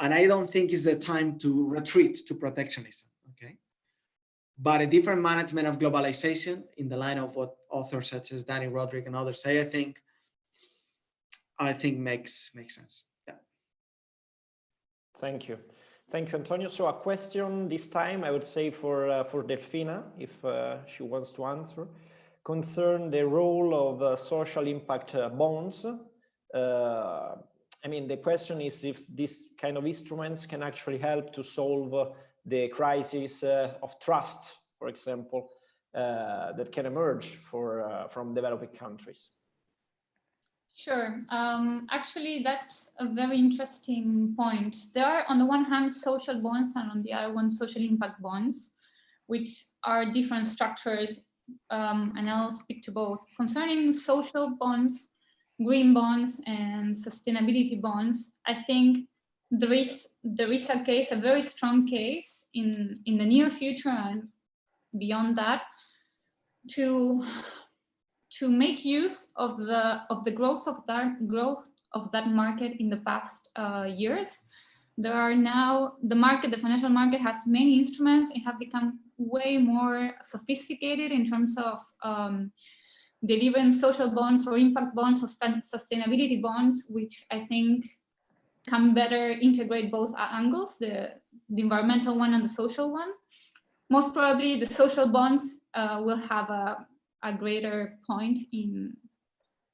and I don't think it's the time to retreat to protectionism. Okay. But a different management of globalization, in the line of what authors such as Danny Roderick and others say, I think makes sense. Yeah.
Thank you, Antonio. So a question this time, I would say for Delfina, if she wants to answer, concern the role of social impact bonds. I mean, the question is if this kind of instruments can actually help to solve the crisis of trust, for example, that can emerge from developing countries.
Sure. Actually, that's a very interesting point. There are, on the one hand, social bonds, and on the other one, social impact bonds, which are different structures, and I'll speak to both. Concerning social bonds, green bonds, and sustainability bonds, I think there is a case, a very strong case in the near future and beyond that, to make use of the growth of that market in the past years. There are now, the financial market has many instruments. It have become way more sophisticated in terms of delivering social bonds or impact bonds or sustainability bonds, which I think can better integrate both angles, the environmental one and the social one. Most probably the social bonds will have a greater point in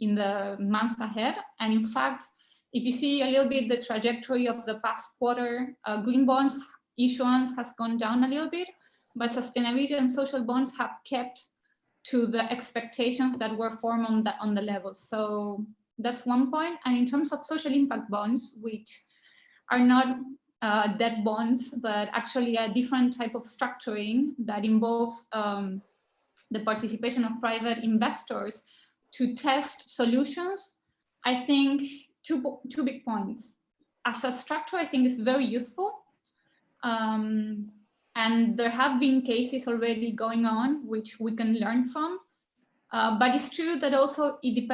the months ahead. And in fact, if you see a little bit the trajectory of the past quarter, green bonds issuance has gone down a little bit, but sustainability and social bonds have kept to the expectations that were formed on the levels. So that's one point. And in terms of social impact bonds, which are not debt bonds, but actually a different type of structuring that involves the participation of private investors to test solutions, I think two big points. As a structure, I think it's very useful. And there have been cases already going on which we can learn from. But it's true that also it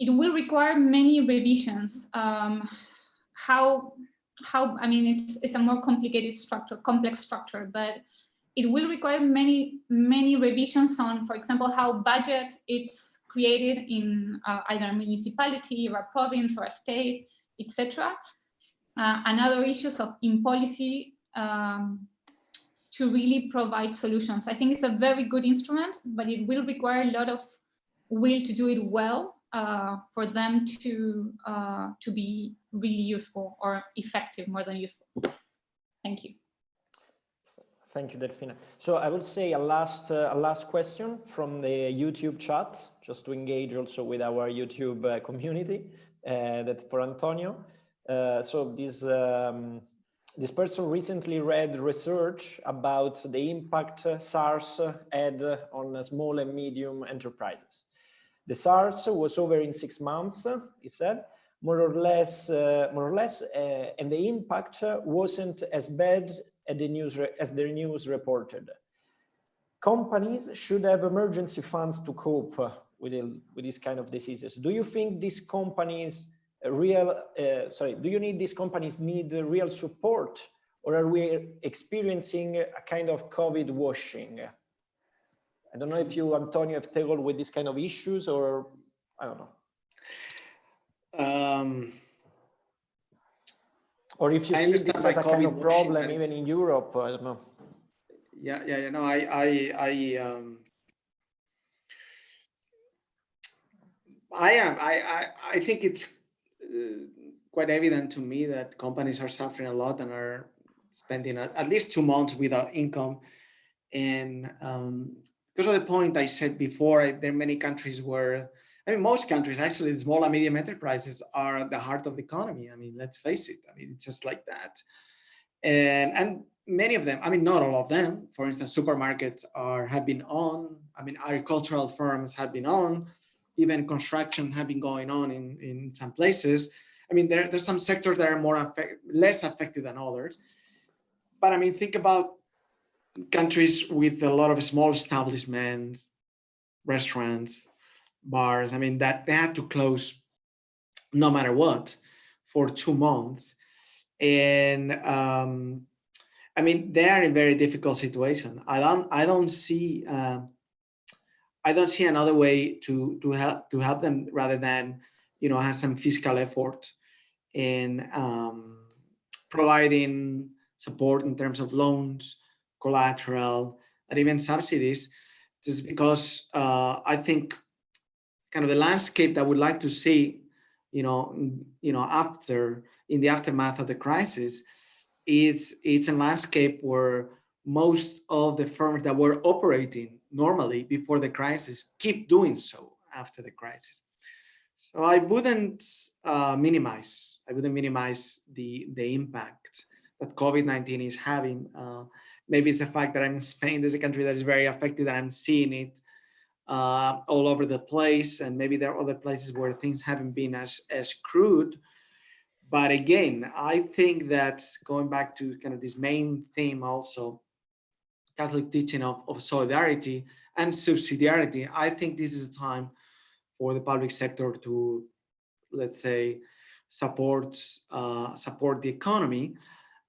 will require many revisions. I mean, it's a more complicated structure, complex structure, but it will require many revisions on, for example, how budget is created in either a municipality or a province or a state, etc. And other issues in policy to really provide solutions. I think it's a very good instrument, but it will require a lot of will to do it well for them to be really useful or effective more than useful. Thank you.
Thank you, Delfina. So I would say a last question from the YouTube chat, just to engage also with our YouTube community, that's for Antonio. So this person recently read research about the impact SARS had on small and medium enterprises. The SARS was over in 6 months, he said, more or less, and the impact wasn't as bad as the news reported. Companies should have emergency funds to cope with these kind of diseases. Do you think these companies do you need these companies need real support, or are we experiencing a kind of COVID washing? I don't know if you, Antonio, have tackled with this kind of issues, or I don't know. Or if you see this as a kind of problem even in Europe, I don't know.
Yeah. No, I think it's quite evident to me that companies are suffering a lot and are spending at least 2 months without income. And because of the point I said before, there are many countries where, I mean, most countries actually, the small and medium enterprises are at the heart of the economy. I mean, let's face it. I mean, it's just like that. And many of them, I mean, not all of them. For instance, supermarkets have been on. I mean, agricultural firms have been on. Even construction have been going on in some places. I mean, there's some sectors that are less affected than others. But I mean, think about countries with a lot of small establishments, restaurants, bars. I mean, that they had to close no matter what for 2 months. And I mean, they are in a very difficult situation. I don't see another way to help them rather than, you know, have some fiscal effort in providing support in terms of loans, collateral, and even subsidies, just because I think kind of the landscape that we'd like to see, in the aftermath of the crisis, it's a landscape where most of the firms that were operating normally before the crisis keep doing so after the crisis. So I wouldn't minimize the impact that COVID-19 is having. Maybe it's the fact that I'm in Spain. There's a country that is very affected, and I'm seeing it all over the place. And maybe there are other places where things haven't been as crude. But again, I think that going back to kind of this main theme also, Catholic teaching of solidarity and subsidiarity, I think this is a time for the public sector to, let's say, support the economy.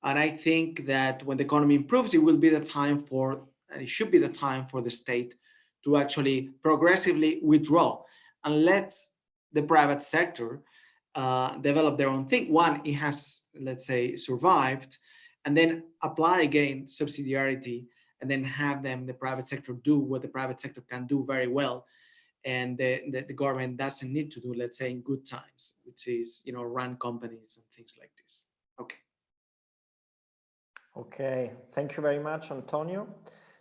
And I think that when the economy improves, it will be the time for, and it should be the time for the state to actually progressively withdraw and let the private sector develop their own thing. One, it has, let's say, survived, and then apply again subsidiarity, and then have them, the private sector, do what the private sector can do very well, and the government doesn't need to do, let's say, in good times, which is, you know, run companies and things like this. Okay.
Okay, thank you very much, Antonio.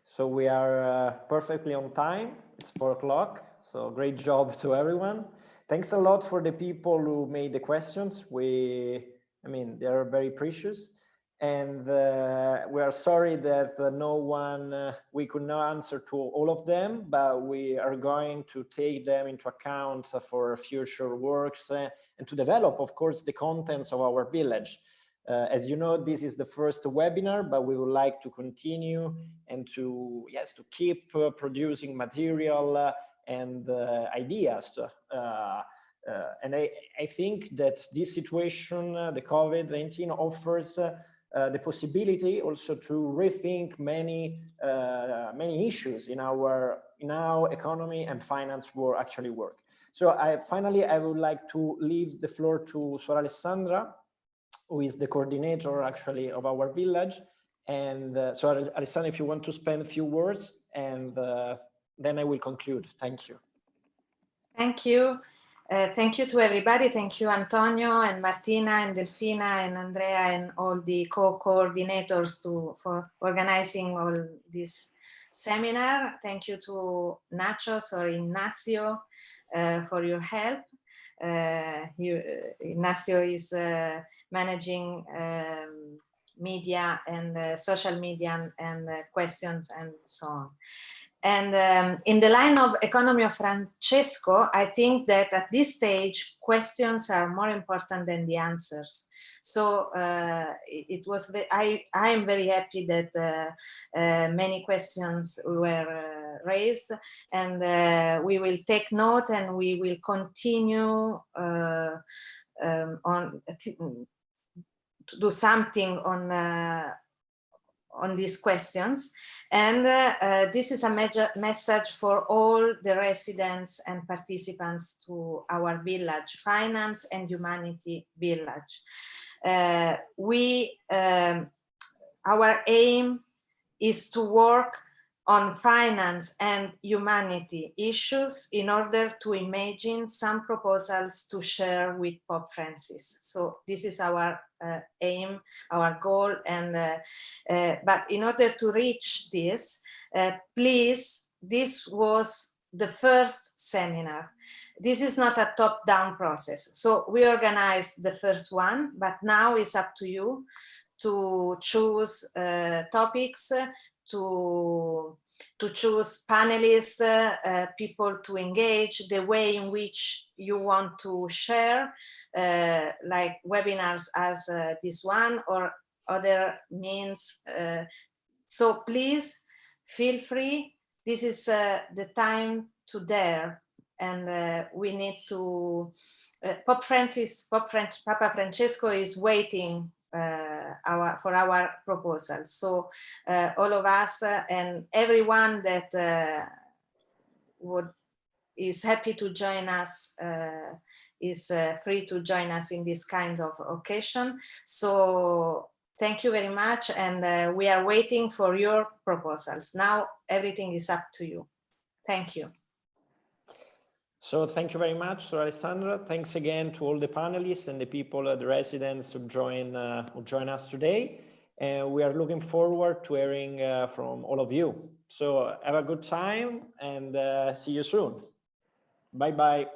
So we are perfectly on time. It's 4 o'clock. So great job to everyone. Thanks a lot for the people who made the questions. I mean, they are very precious. And we are sorry that we could not answer to all of them, but we are going to take them into account for future works and to develop, of course, the contents of our village. As you know, this is the first webinar, but we would like to continue and to keep producing material and ideas. And I think that this situation, the COVID-19, offers the possibility also to rethink many issues in our economy and finance actually work. So finally, I would like to leave the floor to Suor Alessandra, who is the coordinator actually of our village. And so Alessandra, if you want to spend a few words, and then I will conclude. Thank you.
Thank you. Thank you to everybody. Thank you, Antonio and Martina and Delfina and Andrea and all the co-coordinators for organizing all this seminar. Thank you to Nachos or Ignacio for your help. Ignacio is managing media and social media and questions and so on. And in the line of Economy of Francesco, I think that at this stage, questions are more important than the answers. So I am very happy that many questions were raised, and we will take note and we will continue to do something on these questions. And this is a major message for all the residents and participants to our village, Finance and Humanity Village. Our aim is to work on finance and humanity issues in order to imagine some proposals to share with Pope Francis. So this is our aim, our goal, and but in order to reach this, please, this was the first seminar. This is not a top-down process. So we organized the first one, but now it's up to you to choose topics, to choose panelists, people to engage, the way in which you want to share, like webinars as this one or other means. So please feel free. This is the time to dare, and we need to. Papa Francesco is waiting for our proposals. So all of us and everyone that is happy to join us is free to join us in this kind of occasion. So thank you very much, and we are waiting for your proposals. Now everything is up to you. Thank you.
So thank you very much, Alessandra. Thanks again to all the panelists and the people, the residents who join us today. And we are looking forward to hearing from all of you. So have a good time and see you soon. Bye-bye.